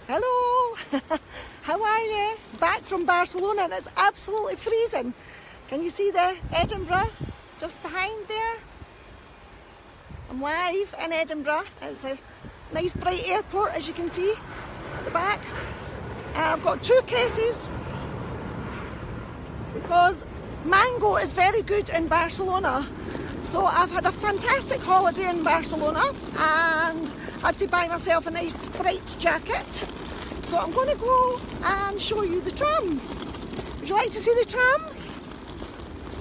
Hello, how are you? Back from Barcelona and it's absolutely freezing. Can you see the Edinburgh just behind there? I'm live in Edinburgh. It's a nice bright airport, as you can see at the back. And I've got 2 cases because mango is very good in Barcelona. So I've had a fantastic holiday in Barcelona and I had to buy myself a nice bright jacket. So I'm going to go and show you the trams. Would you like to see the trams?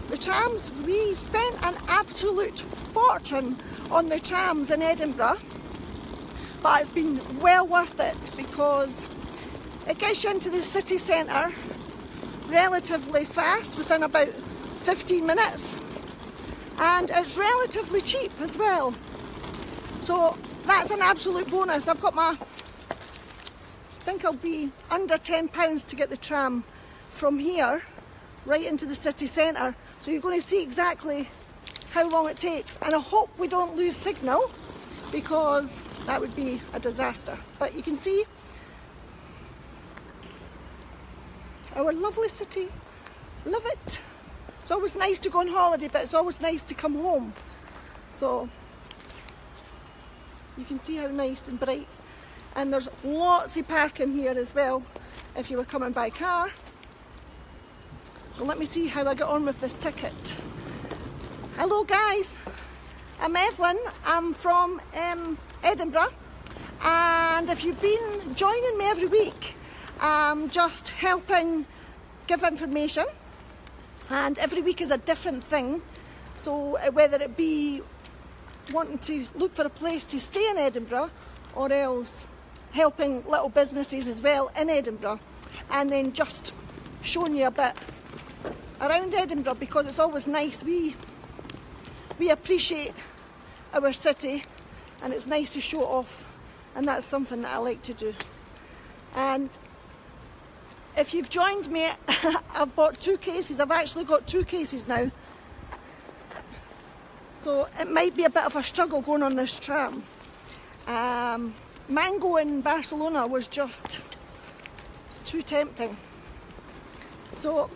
The trams, we spent an absolute fortune on the trams in Edinburgh, but it's been well worth it because it gets you into the city centre relatively fast, within about 15 minutes, and it's relatively cheap as well. So that's an absolute bonus. I've got my, I think I'll be under £10 to get the tram from here right into the city centre. So you're going to see exactly how long it takes, and I hope we don't lose signal because that would be a disaster. But you can see our lovely city. Love it. It's always nice to go on holiday, but it's always nice to come home. So you can see how nice and bright, and there's lots of parking here as well if you were coming by car. So let me see how I get on with this ticket. Hello guys, I'm Evelyn. I'm from Edinburgh, and if you've been joining me every week, I'm just helping give information, and every week is a different thing. So whether it be wanting to look for a place to stay in Edinburgh, or else helping little businesses as well in Edinburgh, and then just showing you a bit around Edinburgh, because it's always nice. We appreciate our city and it's nice to show it off, and that's something that I like to do. And if you've joined me, I've bought 2 cases. I've actually got 2 cases now. So it might be a bit of a struggle going on this tram. Mango in Barcelona was just too tempting. So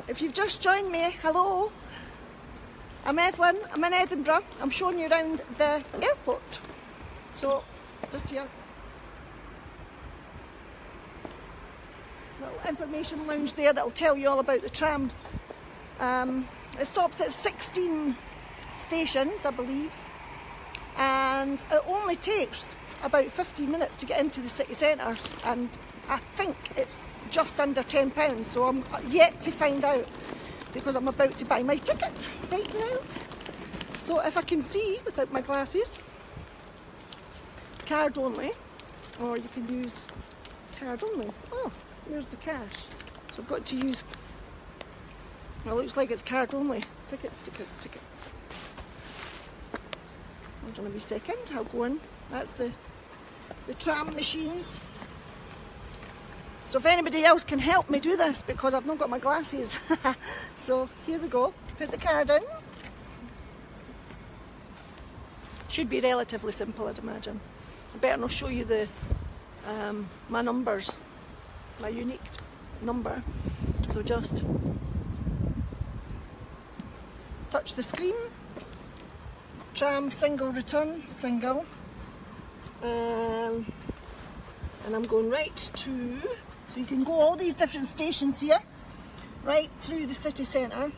if you've just joined me, hello, I'm Evelyn, I'm in Edinburgh. I'm showing you around the airport. So just here. Little information lounge there that'll tell you all about the trams. It stops at 16 stations, I believe, and it only takes about 15 minutes to get into the city centres, and I think it's just under £10, so I'm yet to find out because I'm about to buy my ticket right now. So if I can see without my glasses, card only, or you can use card only. Oh, here's the cash. So I've got to use, well, it looks like it's card only. Tickets, tickets, tickets. Hold on a wee second, I'll go in. That's the tram machines. So if anybody else can help me do this, because I've not got my glasses. So here we go, put the card in. Should be relatively simple, I'd imagine. I better not show you the my numbers, my unique number. So just touch the screen. Tram, single return, single. And I'm going right to, so you can go all these different stations here, right through the city centre.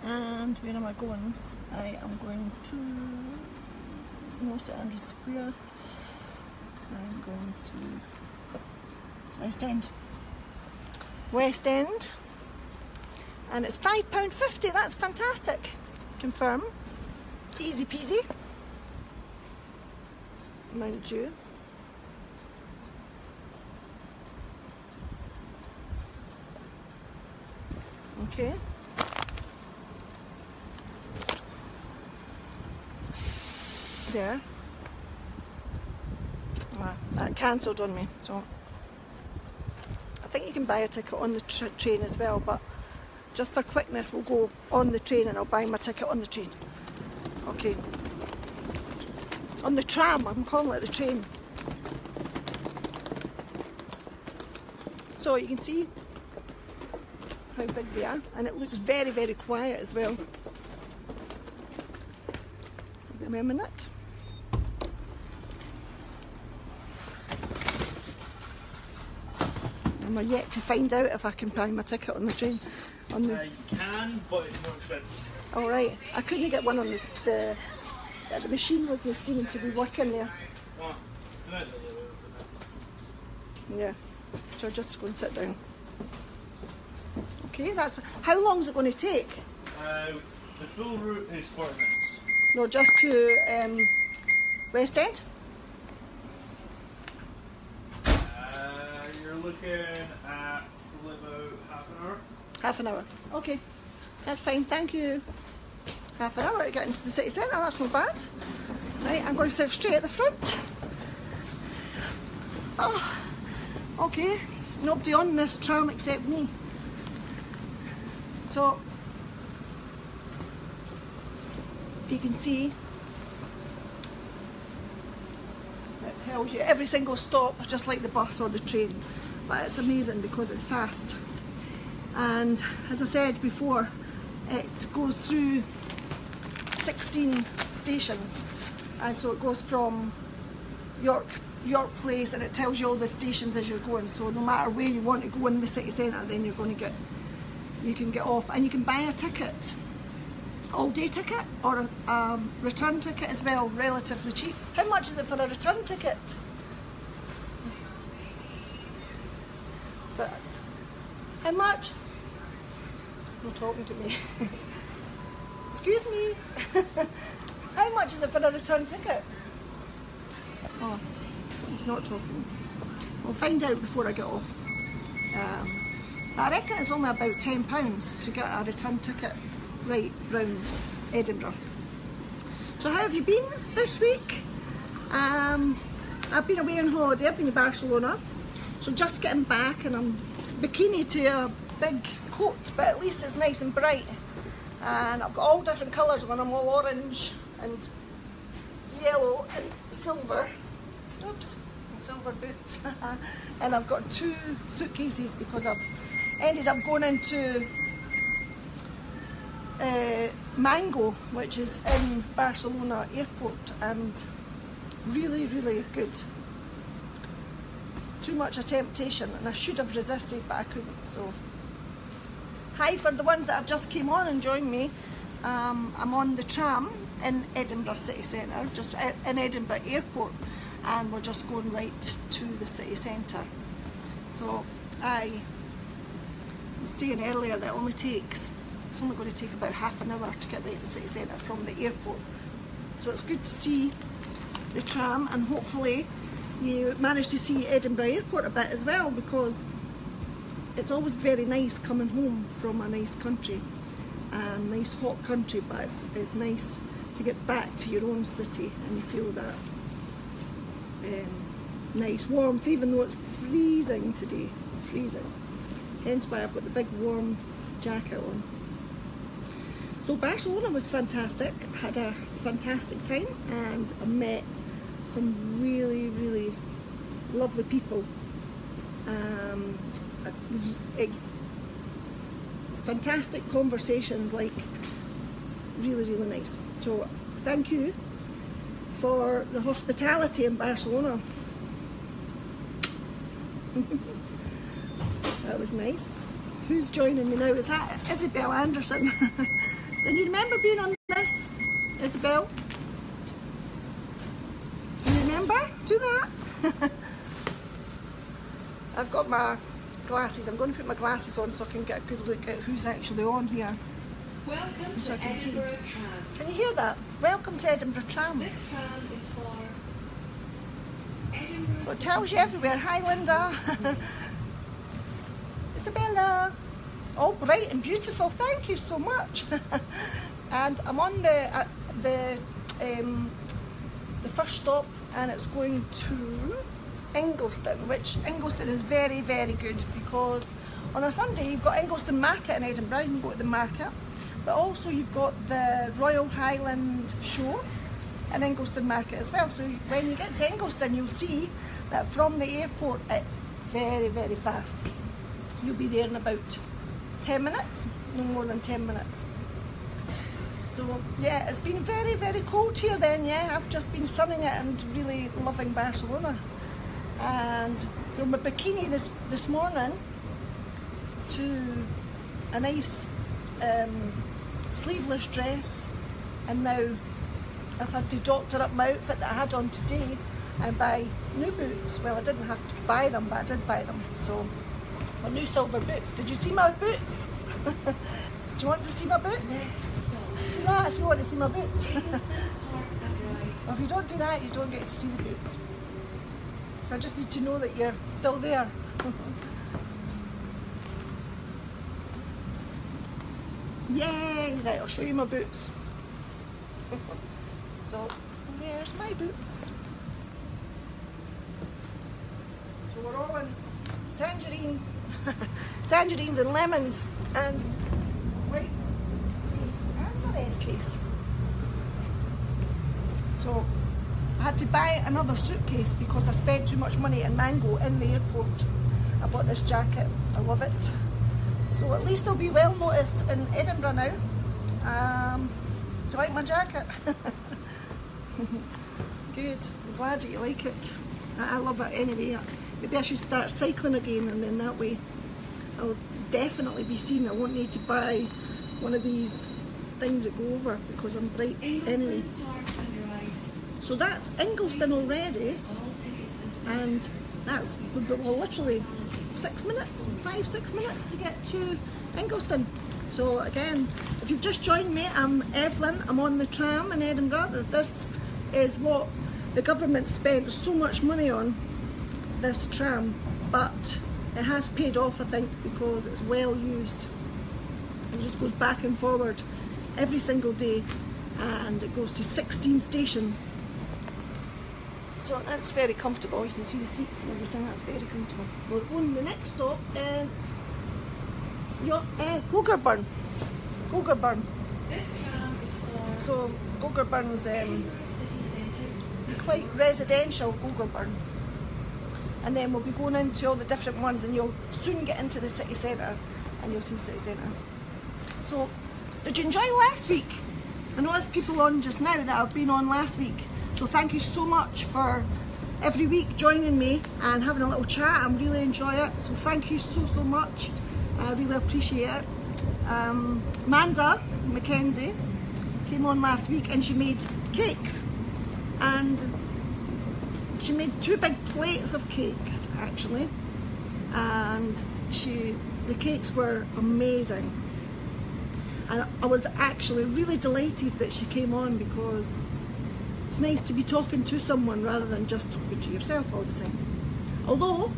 And where am I going? I am going to St Andrews Square. I'm going to West End. West End. And it's £5.50, that's fantastic. Confirm. Easy peasy. Amount due. Okay. There. That cancelled on me, so I think you can buy a ticket on the train as well, but just for quickness we'll go on the train and I'll buy my ticket on the train. Okay. on the tram. I'm calling it the train. So you can see how big they are, and it looks very, very quiet as well. Give me a minute. And we're yet to find out if I can buy my ticket on the train. On the... You can, but it's more expensive. All right, I couldn't get one on the machine wasn't seeming to be working there. Oh, yeah, so I'll just go and sit down. Okay, that's... How long is it going to take? The full route is 40 minutes. No, just to West End? You're looking at about half an hour. Half an hour. Okay, that's fine, thank you. Half an hour to get into the city centre, that's not bad. Right, I'm going to sit straight at the front. Oh, okay, nobody on this tram except me. So, you can see, it tells you every single stop, just like the bus or the train. But it's amazing because it's fast. And as I said before, it goes through 16 stations, and so it goes from York Place, and it tells you all the stations as you're going. So no matter where you want to go in the city centre, then you can get off, and you can buy a ticket, all-day ticket or a return ticket as well, relatively cheap. How much is it for a return ticket? So, how much? You're talking to me. Excuse me. How much is it for a return ticket? Oh, he's not talking. I'll find out before I get off. I reckon it's only about £10 to get a return ticket right round Edinburgh. So how have you been this week? I've been away on holiday. I've been to Barcelona. So just getting back, and I'm bikini to a big coat, but at least it's nice and bright. And I've got all different colours on. I'm all orange and yellow and silver. Oops, and silver boots. And I've got 2 suitcases because I've ended up going into Mango, which is in Barcelona Airport, and really, really good. Too much a temptation, and I should have resisted, but I couldn't. So, hi for the ones that have just came on and joined me. I'm on the tram in Edinburgh city centre, just in Edinburgh Airport, and we're just going right to the city centre. So I was saying earlier that it's only going to take about half an hour to get right to the city centre from the airport. So it's good to see the tram, and hopefully you manage to see Edinburgh Airport a bit as well, because it's always very nice coming home from a nice country, nice hot country, but it's nice to get back to your own city and you feel that nice warmth, even though it's freezing today, freezing. Hence why I've got the big warm jacket on. So Barcelona was fantastic, had a fantastic time, and I met some really, really lovely people. Fantastic conversations, like really, really nice. So thank you for the hospitality in Barcelona. That was nice. Who's joining me now? Is that Isabel Anderson? Can you remember being on this, Isabel? Can you remember? Do that. I've got my glasses. I'm going to put my glasses on so I can get a good look at who's actually on here. Welcome so to Edinburgh Tram. Can you hear that? Welcome to Edinburgh Tram. This tram is for Edinburgh. So it tells you everywhere. Hi, Linda. Isabella. All bright and beautiful. Thank you so much. And I'm on the first stop, and it's going to Ingliston, which Ingliston is very, very good, because on a Sunday you've got Ingliston Market in Edinburgh. You can go to the market, but also you've got the Royal Highland Show, in Ingliston Market as well. So when you get to Ingliston, you'll see that from the airport it's very, very fast. You'll be there in about 10 minutes, no more than 10 minutes. So yeah, it's been very, very cold here then, yeah. I've just been sunning it and really loving Barcelona. And from a bikini this morning to a nice sleeveless dress, and now I've had to doctor up my outfit that I had on today and buy new boots. Well, I didn't have to buy them, but I did buy them. So my new silver boots. Did you see my boots? Do you want to see my boots? Do that if you want to see my boots. Well, if you don't do that, you don't get to see the boots. So I just need to know that you're still there. Yay! Right, I'll show you my boots. So there's my boots. So we're all in tangerines and lemons and white case and the red case. So I had to buy another suitcase because I spent too much money in Mango in the airport. I bought this jacket, I love it. So at least I'll be well noticed in Edinburgh now. Do you like my jacket? Good, I'm glad that you like it. I love it anyway. Maybe I should start cycling again, and then that way I'll definitely be seen. I won't need to buy one of these things that go over because I'm bright anyway. So that's Ingliston already, and that's well, literally 6 minutes, 5-6 minutes to get to Ingliston. So again, if you've just joined me, I'm Evelyn. I'm on the tram in Edinburgh. This is what the government spent so much money on, this tram, but it has paid off, I think, because it's well used. It just goes back and forward every single day, and it goes to 16 stations. So that's very comfortable. You can see the seats and everything, that's very comfortable. We're going, the next stop is Gogarburn. Gogarburn. This tram is for So Gogarburn's Edinburgh City Centre. quite residential, Gogarburn. And then we'll be going into all the different ones, and you'll soon get into the city centre and you'll see the city centre. So, did you enjoy last week? I know there's people on just now that have been on last week. So thank you so much for every week joining me and having a little chat. I really enjoy it. So thank you so, so much. I really appreciate it. Amanda Mackenzie came on last week and she made cakes. And she made 2 big plates of cakes actually. And the cakes were amazing. And I was actually really delighted that she came on, because it's nice to be talking to someone rather than just talking to yourself all the time. Although,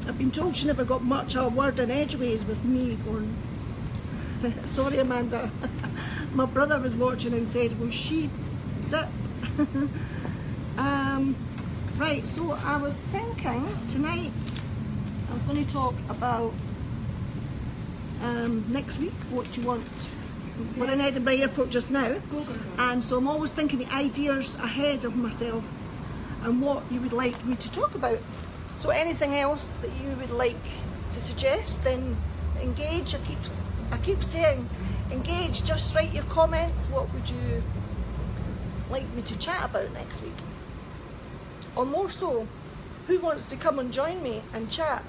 I've been told she never got much of a word in edgeways with me going, sorry Amanda, my brother was watching and said, will she zip? Right, so I was thinking tonight I was going to talk about next week, what do you want? We're in Edinburgh Airport just now, and so I'm always thinking the ideas ahead of myself and what you would like me to talk about. So anything else that you would like to suggest, then engage. I keep saying engage, just write your comments. What would you like me to chat about next week? Or more so, who wants to come and join me and chat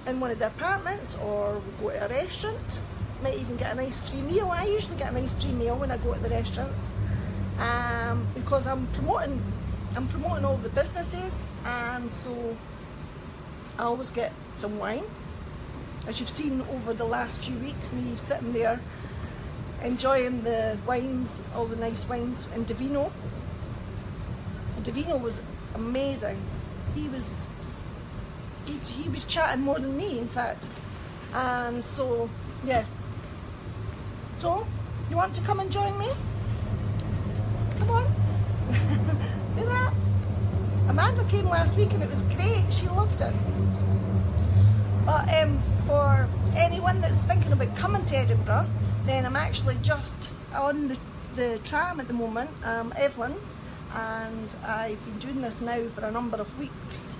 in one of the apartments, or we'll go to a restaurant, might even get a nice free meal. I usually get a nice free meal when I go to the restaurants, because I'm promoting all the businesses, and so I always get some wine. As you've seen over the last few weeks, me sitting there enjoying the wines, all the nice wines in Divino. Divino was amazing. He was chatting more than me, in fact. And so, yeah. So, you want to come and join me? Come on. Do that. Amanda came last week and it was great. She loved it. But for anyone that's thinking about coming to Edinburgh, then I'm actually just on the tram at the moment, Evelyn, and I've been doing this now for a number of weeks,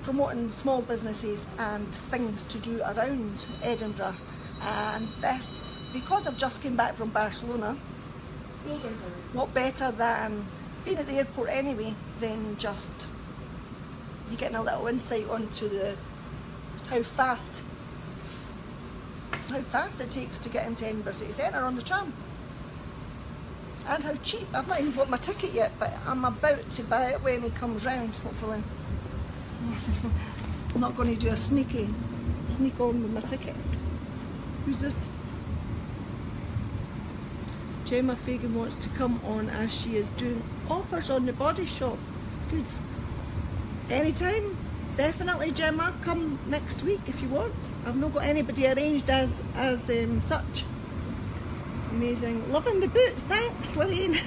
promoting small businesses and things to do around Edinburgh. And this, because I've just came back from Barcelona, what better than being at the airport anyway than just you getting a little insight onto how fast it takes to get into Edinburgh City Centre on the tram, and how cheap. I've not even bought my ticket yet, but I'm about to buy it when he comes round, hopefully. I'm not going to do a sneak on with my ticket. Who's this? Gemma Fagan wants to come on as she is doing offers on the Body Shop. Good. Anytime, definitely, Gemma. Come next week if you want. I've not got anybody arranged as such. Amazing. Loving the boots, thanks, Lorraine.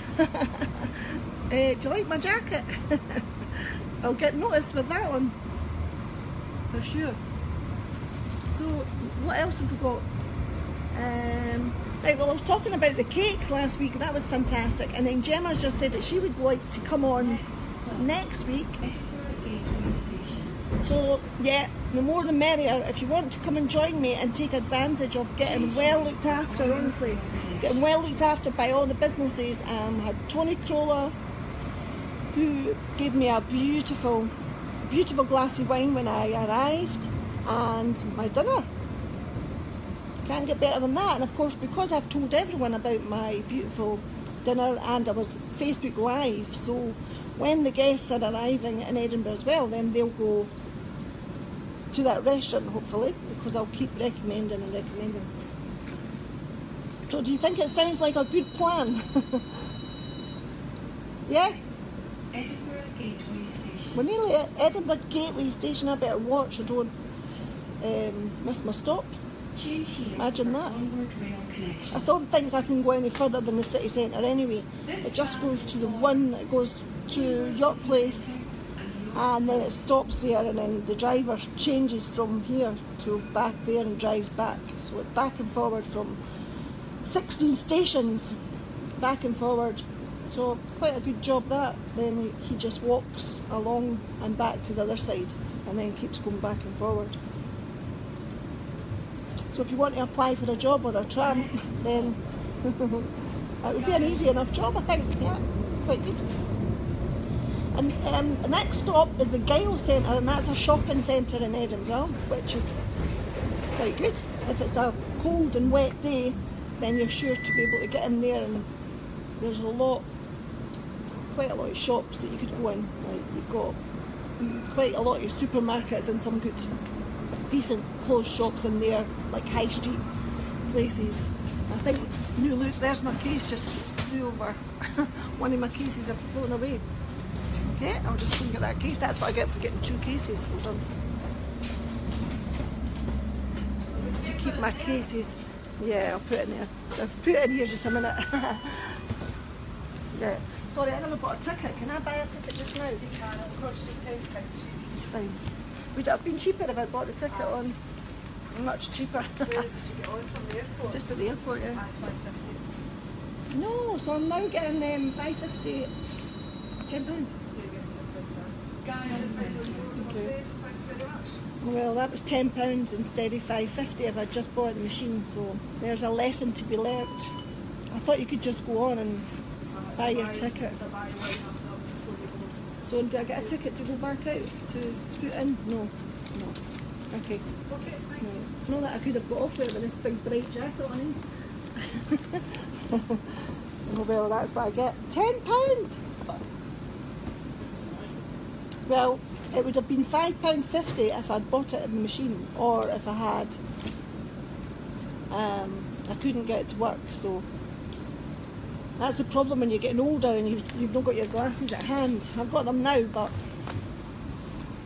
Do you like my jacket? I'll get noticed with that one, for sure. So, what else have we got? Right, well, I was talking about the cakes last week, that was fantastic. And then Gemma's just said that she would like to come on next week. So, yeah, the more the merrier. If you want to come and join me and take advantage of getting well looked after, honestly, getting well looked after by all the businesses. I had Tony Crolla, who gave me a beautiful glass of wine when I arrived, and my dinner. Can't get better than that. And of course, because I've told everyone about my beautiful dinner and I was Facebook Live, so when the guests are arriving in Edinburgh as well, then they'll go to that restaurant, hopefully, because I'll keep recommending and recommending. So do you think it sounds like a good plan? Yeah? Edinburgh Gateway Station. We're nearly at Edinburgh Gateway Station. I better watch I don't miss my stop. Change here. Imagine for that. onward rail connection. I don't think I can go any further than the city centre anyway. It just goes to the one, it goes to York Place, and then it stops there, and then the driver changes from here to back there and drives back. So it's back and forward from 16 stations, back and forward. So quite a good job that. Then he just walks along and back to the other side, and then keeps going back and forward. So if you want to apply for a job or a tram, then that would be an easy enough job, I think. Yeah, quite good. And the next stop is the Gyle Centre, and that's a shopping centre in Edinburgh, which is quite good. If it's a cold and wet day, then you're sure to be able to get in there, and there's quite a lot of shops that you could go in. Like, you've got quite a lot of supermarkets and some good decent clothes shops in there, like high street places. I think, new look, there's my case just flew over. One of my cases have flown away. Okay, I'll just go and get that case. That's what I get for getting two cases. Hold on. To keep my cases. Yeah, I'll put it in there. I'll put it in here just a minute. Yeah. Sorry, I never bought a ticket. Can I buy a ticket just now? You can, of course, you £10. It's fine. Would it have been cheaper if I bought the ticket on? Much cheaper. Where did you get on from the airport? Just at the airport, yeah. £5.50. No, so I'm now getting £5.50, £10. You're getting £10 now. Guys, Okay. thanks very much. Well, that was £10 instead of £5.50 if I just bought the machine, so there's a lesson to be learnt. I thought you could just go on and buy your ticket. It's a buy one after before you go. So do I get a ticket to go back out to put in? No. No. Okay. Okay, thanks. No. It's not that I could have got off with it with this big bright jacket on. Oh well, that's what I get. £10! Well, it would have been £5.50 if I'd bought it in the machine, or if I had, I couldn't get it to work, so that's the problem when you're getting older and you've not got your glasses at hand. I've got them now, but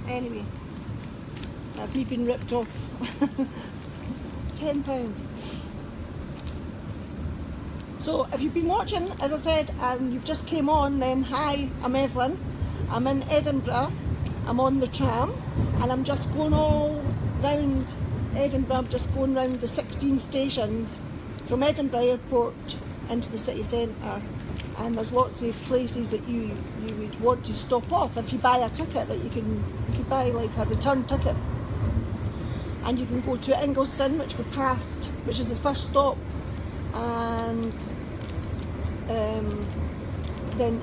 anyway, that's me being ripped off. £10. So if you've been watching, as I said, and you've just came on, then hi, I'm Evelyn. I'm in Edinburgh. I'm on the tram, and I'm just going all round Edinburgh. I'm just going round the 16 stations from Edinburgh Airport into the city centre, and there's lots of places that you would want to stop off if you buy a ticket. That you could buy like a return ticket, and you can go to Ingliston, which we passed, which is the first stop, and then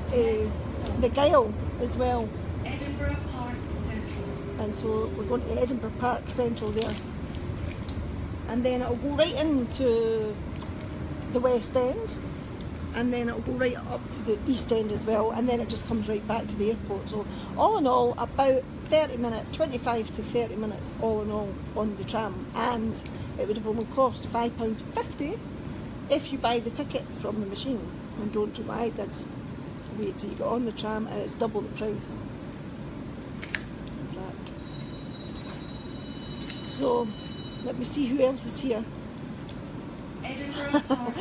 the Gyle as well. Edinburgh Park Central. And so we're going to Edinburgh Park Central there, and then it'll go right into the West End, and then it'll go right up to the East End as well, and then it just comes right back to the airport. So all in all, about 30 minutes, 25 to 30 minutes all in all on the tram, and it would have only cost £5.50 if you buy the ticket from the machine, and don't do what I did. Wait till you get on the tram and it's double the price. Right. So let me see who else is here. Edinburgh Park.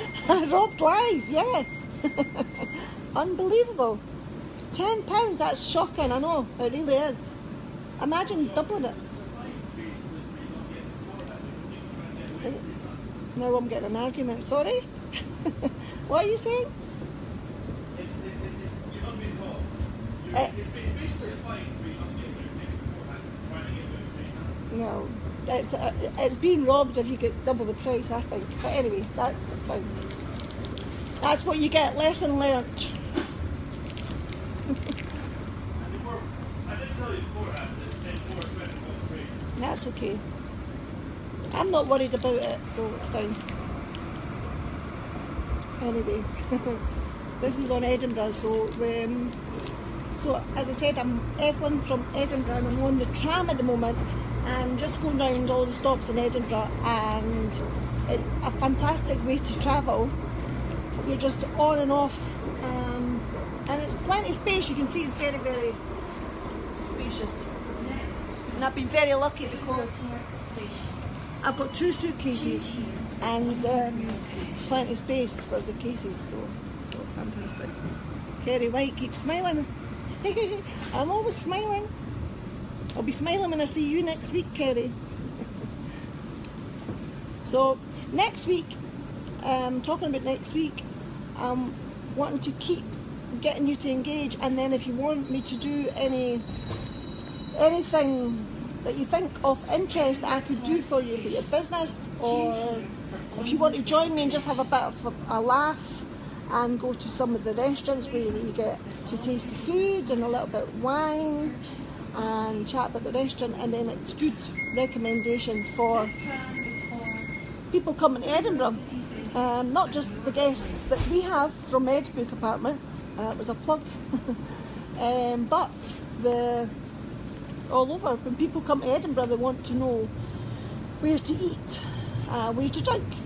Robbed live, yeah. Unbelievable. £10, that's shocking, I know, it really is. Imagine doubling it. Oh, now I'm getting an argument, sorry. What are you saying? You're not being caught. It's basically a fine for you not getting your ticket beforehand and trying to get your free. No, it's being robbed if you get double the price, I think. But anyway, that's fine. That's what you get, lesson learnt. I did tell you beforehand that it's more expensive than free. That's okay. I'm not worried about it, so it's fine. Anyway, this is on Edinburgh, so as I said, I'm Evelyn from Edinburgh, and I'm on the tram at the moment, and just going round all the stops in Edinburgh, and it's a fantastic way to travel. You're just on and off, and it's plenty of space. You can see it's very, very spacious, and I've been very lucky because I've got 2 suitcases and plenty of space for the cases, so fantastic. Kerry White keeps smiling. I'm always smiling. I'll be smiling when I see you next week, Kerry. So next week, talking about next week, I'm wanting to keep getting you to engage, and then if you want me to do anything that you think of interest that I could do for you for your business, or if you want to join me and just have a bit of a laugh and go to some of the restaurants where you get to taste the food and a little bit of wine and chat about the restaurant, and then it's good recommendations for people coming to Edinburgh. Not just the guests that we have from Edinburgh Apartments, it was a plug, but all over. When people come to Edinburgh, they want to know where to eat, where to drink,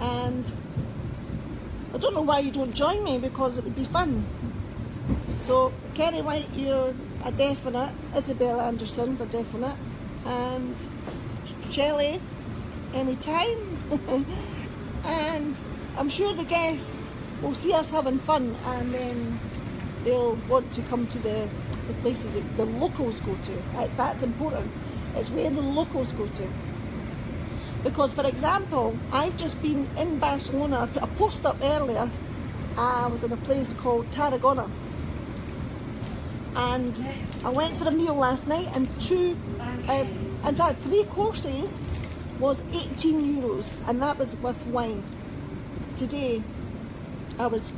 and I don't know why you don't join me, because it would be fun. So Kerry White, you're a definite, Isabel Anderson's a definite, and Shelley, anytime. And I'm sure the guests will see us having fun, and then they'll want to come to the places that the locals go to. That's important. It's where the locals go to. Because, for example, I've just been in Barcelona. I put a post up earlier. I was in a place called Tarragona, and I went for a meal last night, and in fact 3 courses was €18, and that was with wine. Today I was,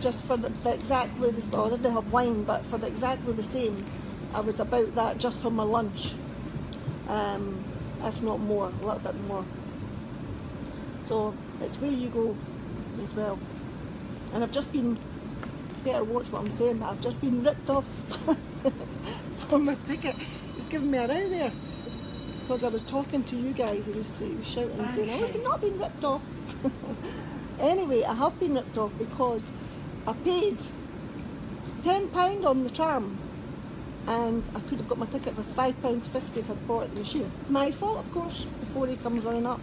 just for exactly the well, I didn't have wine, but for exactly the same, I was about that just for my lunch, if not more, a little bit more. So it's where you go as well. And I've just been, better watch what I'm saying, but I've just been ripped off for my ticket. It's giving me a row there, because I was talking to you guys. He was shouting and saying, oh, you've not been ripped off. Anyway, I have been ripped off because I paid £10 on the tram, and I could have got my ticket for £5.50 if I'd bought it at the machine. My fault, of course, before he comes running up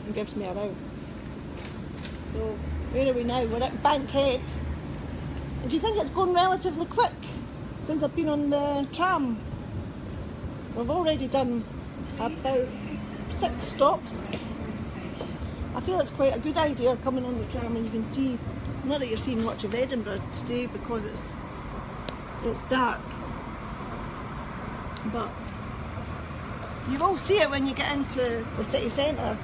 and gives me a row. So, where are we now? We're at Bankhead. And do you think it's gone relatively quick since I've been on the tram? We've already done about 6 stops. I I feel it's quite a good idea coming on the tram, and you can see, not that you're seeing much of Edinburgh today because it's dark, but you will see it when you get into the city centre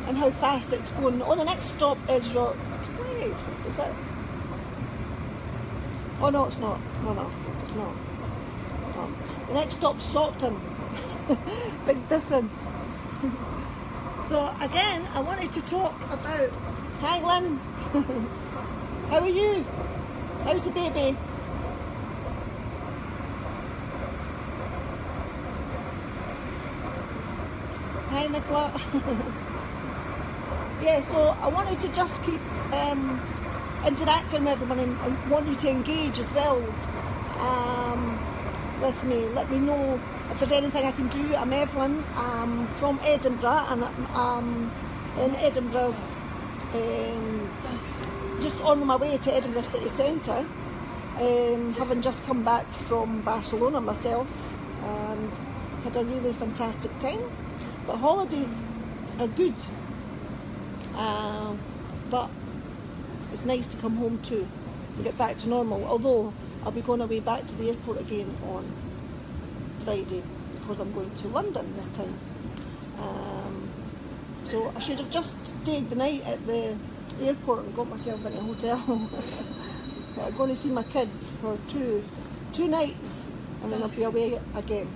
and how fast it's going. Oh, the next stop is your place, is it? Oh no, it's not. No, it's not. No. The next stop's Stockton. Big difference. So again, I wanted to talk about, hi Lynn, how are you? How's the baby? Hi Nicola. Yeah, so I wanted to just keep interacting with everyone and want you to engage as well with me. Let me know if there's anything I can do. I'm Evelyn, I'm from Edinburgh, and I'm in Edinburgh's, just on my way to Edinburgh city centre, having just come back from Barcelona myself and had a really fantastic time. But holidays are good, but it's nice to come home too and get back to normal, although I'll be going away back to the airport again on Friday because I'm going to London this time. So I should have just stayed the night at the airport and got myself in a hotel. I'm going to see my kids for two nights and then I'll be away again.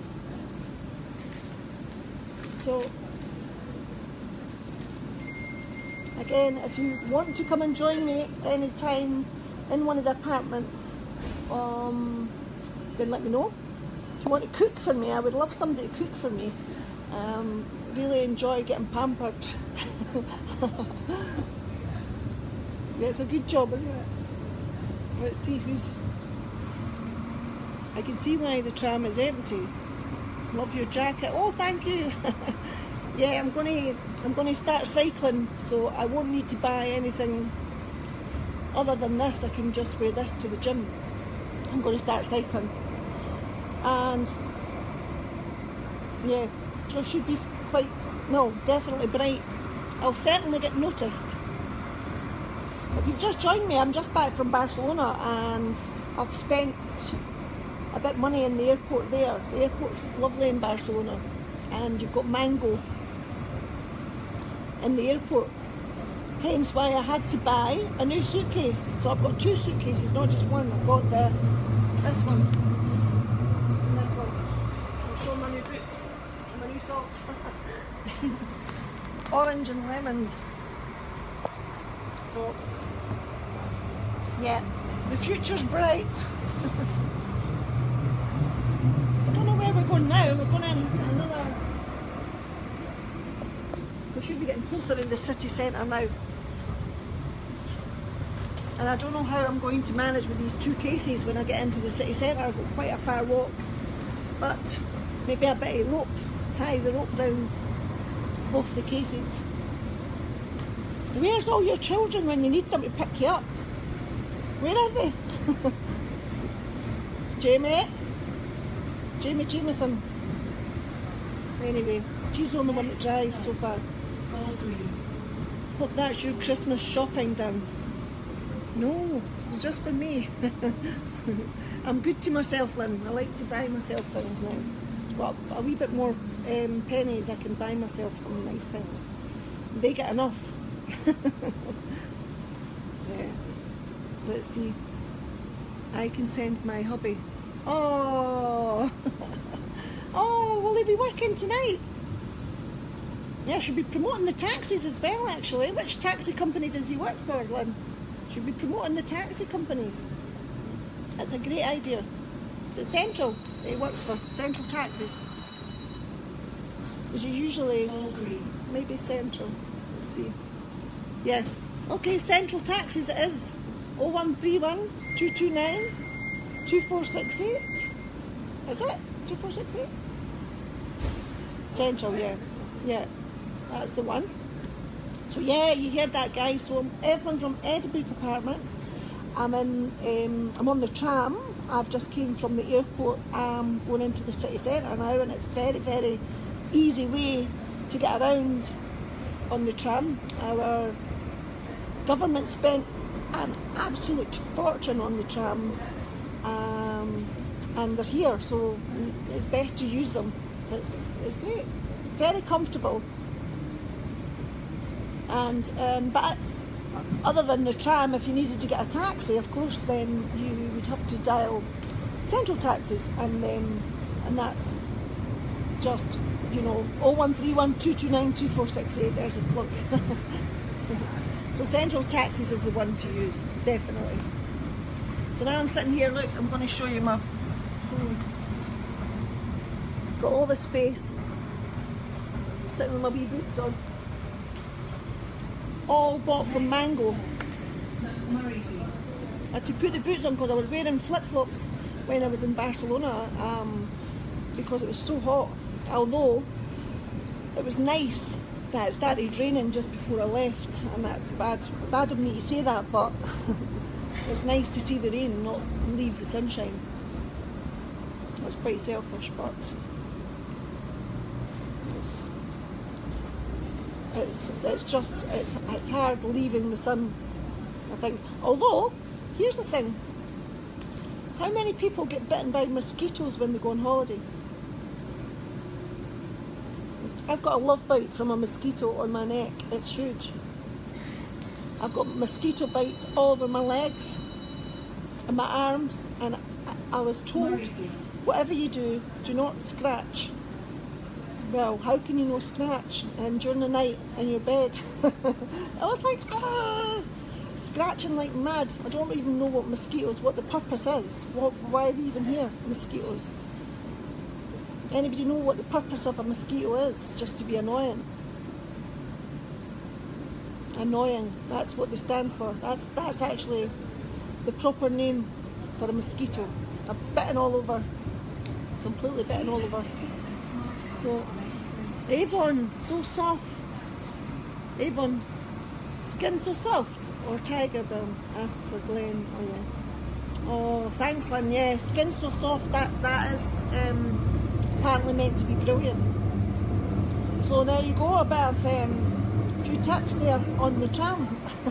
So again, if you want to come and join me anytime in one of the apartments, then let me know. If you want to cook for me, I would love somebody to cook for me. Really enjoy getting pampered. Yeah, it's a good job, isn't it? Let's see who's... I can see why the tram is empty. Love your jacket. Oh, thank you. Yeah, I'm going to start cycling, so I won't need to buy anything other than this. I can just wear this to the gym. I'm going to start cycling, and yeah, so I should be definitely bright. I'll certainly get noticed. If you've just joined me, I'm just back from Barcelona and I've spent a bit of money in the airport there. The airport's lovely in Barcelona, and you've got mango in the airport, hence why I had to buy a new suitcase. So I've got two suitcases, not just one. I've got this one and this one. I'll show my new boots and my new socks. Orange and lemons. So yeah, the future's bright. I don't know where we're going now. We're going into another... We should be getting closer in the city centre now. And I don't know how I'm going to manage with these two cases when I get into the city centre. I've got quite a far walk. But maybe a bit of rope, tie the rope round both the cases. Where's all your children when you need them to pick you up? Where are they? Jamie Jameson. Anyway, she's the only one that drives so far. Hope that's your Christmas shopping done. No, it's just for me. I'm good to myself, Lynn. I like to buy myself things now. Got a wee bit more pennies, I can buy myself some nice things. They get enough. Yeah. Let's see. I can send my hubby. Oh, oh, will he be working tonight? Yeah, should be promoting the taxis as well, actually. Which taxi company does he work for, Lynn? Should be promoting the taxi companies. That's a great idea. Is it Central that he works for? Central Taxis? Is it usually maybe Central? Let's see. Yeah. Okay, Central Taxis it is. 0131 229 2468. Is it? 2468? Central, yeah. Yeah. That's the one. So yeah, you heard that, guys. So I'm Evelyn from Edinburgh Apartments. I'm on the tram. I've just came from the airport. I'm going into the city centre now, and it's very, very easy way to get around on the tram. Our government spent an absolute fortune on the trams, and they're here, so it's best to use them. It's great, very comfortable. And but other than the tram, if you needed to get a taxi, of course, then you would have to dial Central Taxis, and that's just, you know, 0131 229 2468. There's a plug. So Central Taxis is the one to use, definitely. So now I'm sitting here, look, I'm going to show you my, got all the space, sitting with my wee boots on, all bought from Mango. I had to put the boots on because I was wearing flip-flops when I was in Barcelona, because it was so hot, although it was nice that it started raining just before I left, and that's bad of me to say that, but it's nice to see the rain, not leave the sunshine. That's quite selfish, but it's hard leaving the sun, I think. Although, here's the thing, how many people get bitten by mosquitoes when they go on holiday? I've got a love bite from a mosquito on my neck. It's huge. I've got mosquito bites all over my legs and my arms, and I was told, whatever you do, do not scratch. Well, how can you not scratch? And during the night in your bed, I was like, scratching like mad. I don't even know what the purpose is. Why are they even here, mosquitoes? Anybody know what the purpose of a mosquito is? Just to be annoying. Annoying, that's what they stand for. That's actually the proper name for a mosquito. I'm bitten all over, completely bitten all over. So, Avon, so soft. Avon, skin so soft. Or Tiger Balm, ask for Glenn. Oh yeah. Oh, thanks Lynn, yeah, skin so soft, that is apparently meant to be brilliant. So there you go, a bit of a few tips there on the tram.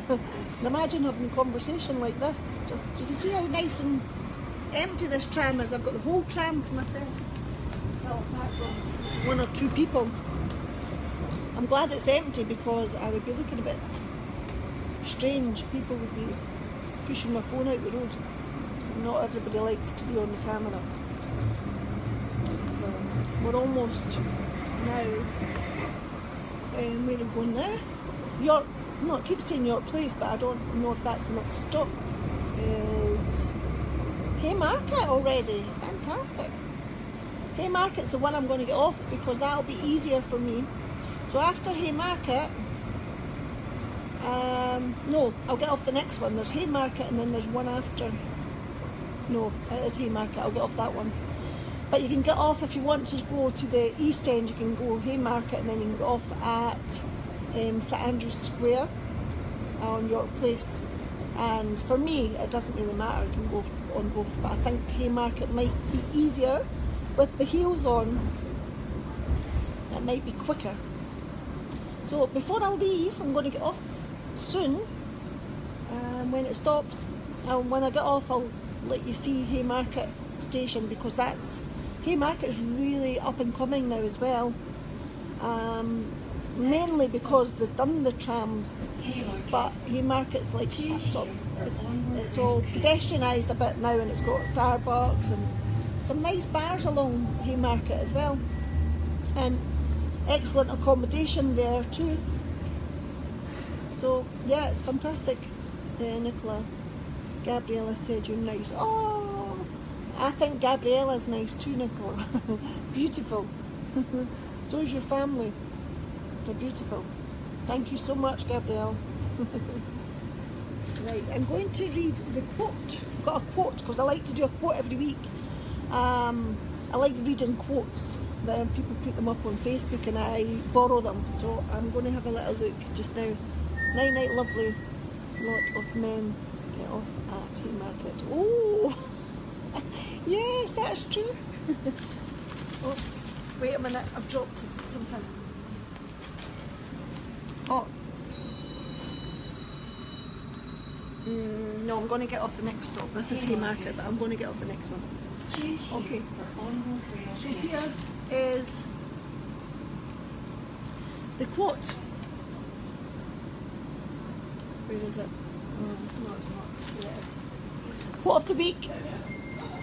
And imagine having a conversation like this. Just, you can see how nice and empty this tram is. I've got the whole tram to myself. Well, apart from one or two people. I'm glad it's empty because I would be looking a bit strange. People would be pushing my phone out the road. Not everybody likes to be on the camera. So we're almost now. Where are we going now? York. No, I keep saying York Place, but I don't know if that's the next stop. Is Haymarket already? Fantastic. Haymarket's the one I'm going to get off because that'll be easier for me. So after Haymarket, no, I'll get off the next one. There's Haymarket and then there's one after. No, it is Haymarket, I'll get off that one. But you can get off if you want to go to the East End, you can go Haymarket and then you can get off at St Andrew's Square on York Place. And for me, it doesn't really matter, you can go on both, but I think Haymarket might be easier with the heels on. It might be quicker. So before I leave, I'm going to get off soon, when it stops. When I get off, I'll let you see Haymarket station because Haymarket is really up and coming now as well. Mainly because they've done the trams, but Haymarket's like it's all pedestrianised a bit now, and it's got Starbucks and some nice bars along Haymarket as well, and excellent accommodation there too. So yeah, it's fantastic. Nicola, Gabriella said you're nice. Oh, I think Gabriella's nice too, Nicola. Beautiful. So is your family. They're beautiful. Thank you so much, Gabrielle. Right, I'm going to read the quote. I've got a quote because I like to do a quote every week. I like reading quotes. Then people put them up on Facebook and I borrow them. So I'm going to have a little look just now. Night night, lovely. Lot of men get off at Haymarket. Oh, yes, that's true. Oops, wait a minute, I've dropped something. Oh, No, I'm going to get off the next stop. This is Haymarket, but I'm going to get off the next one. Okay. So here is the quote. Where is it? No, it's not. Here it is. Quote of the week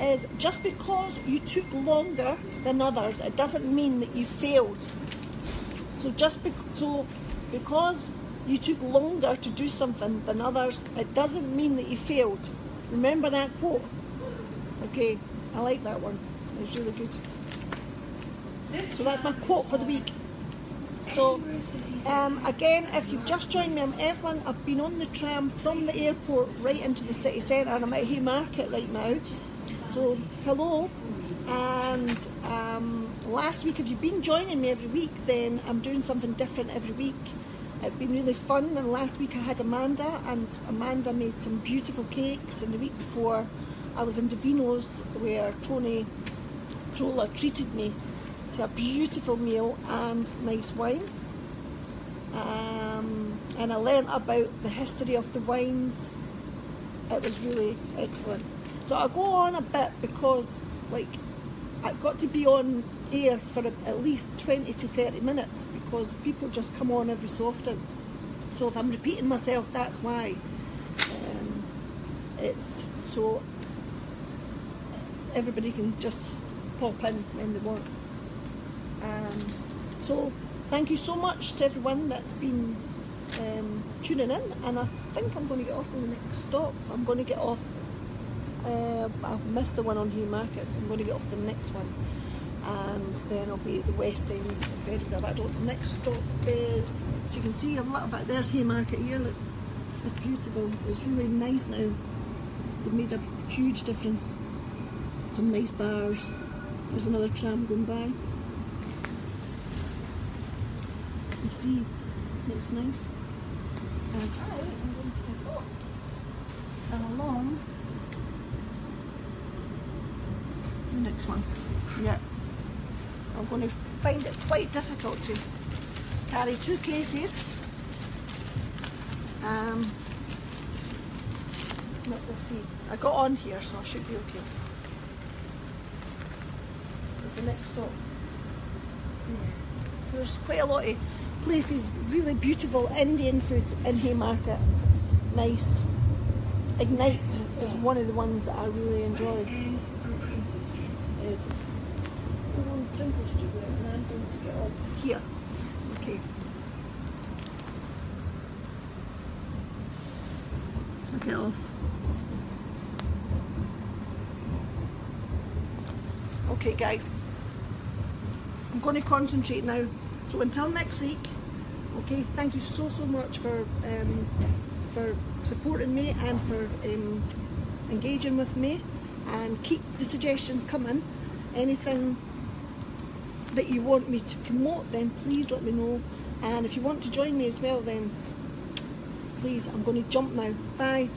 is, just because you took longer than others, it doesn't mean that you failed. So because you took longer to do something than others, it doesn't mean that you failed. Remember that quote? Okay, I like that one. It's really good. So that's my quote for the week. So again, if you've just joined me, I'm Evelyn. I've been on the tram from the airport right into the city centre, and I'm at Haymarket right now. So hello. And last week, if you've been joining me every week, then I'm doing something different every week. It's been really fun, and last week I had Amanda, and Amanda made some beautiful cakes, and the week before I was in Davino's where Tony Trolla treated me to a beautiful meal and nice wine. And I learnt about the history of the wines. It was really excellent. So I'll go on a bit because like I've got to be on air for at least 20 to 30 minutes because people just come on every so often. So if I'm repeating myself, that's why. It's so everybody can just pop in when they want. So thank you so much to everyone that's been tuning in, and I think I'm going to get off on the next stop. I'm going to get off, I missed the one on Haymarket, so I'm going to get off the next one, and then I'll be at the West End of Edinburgh. The next stop is, so you can see a little bit, there's Haymarket here, look, it's beautiful, it's really nice now. They've made a huge difference. Some nice bars. There's another tram going by. You see, it's nice. And I am going to get off and along the next one. Yeah. I'm going to find it quite difficult to carry two cases. Let's see. I got on here, so I should be okay. It's the next stop. Yeah. There's quite a lot of places, really beautiful Indian food in Haymarket. Nice. Ignite is one of the ones that I really enjoy. We're on Princess Street there, and I'm going to get off here. Okay. I'll get off. Okay guys, I'm going to concentrate now. So until next week, okay, thank you so much for supporting me and for engaging with me, and keep the suggestions coming. Anything that you want me to promote, then please let me know, and if you want to join me as well, then please, I'm going to jump now. Bye.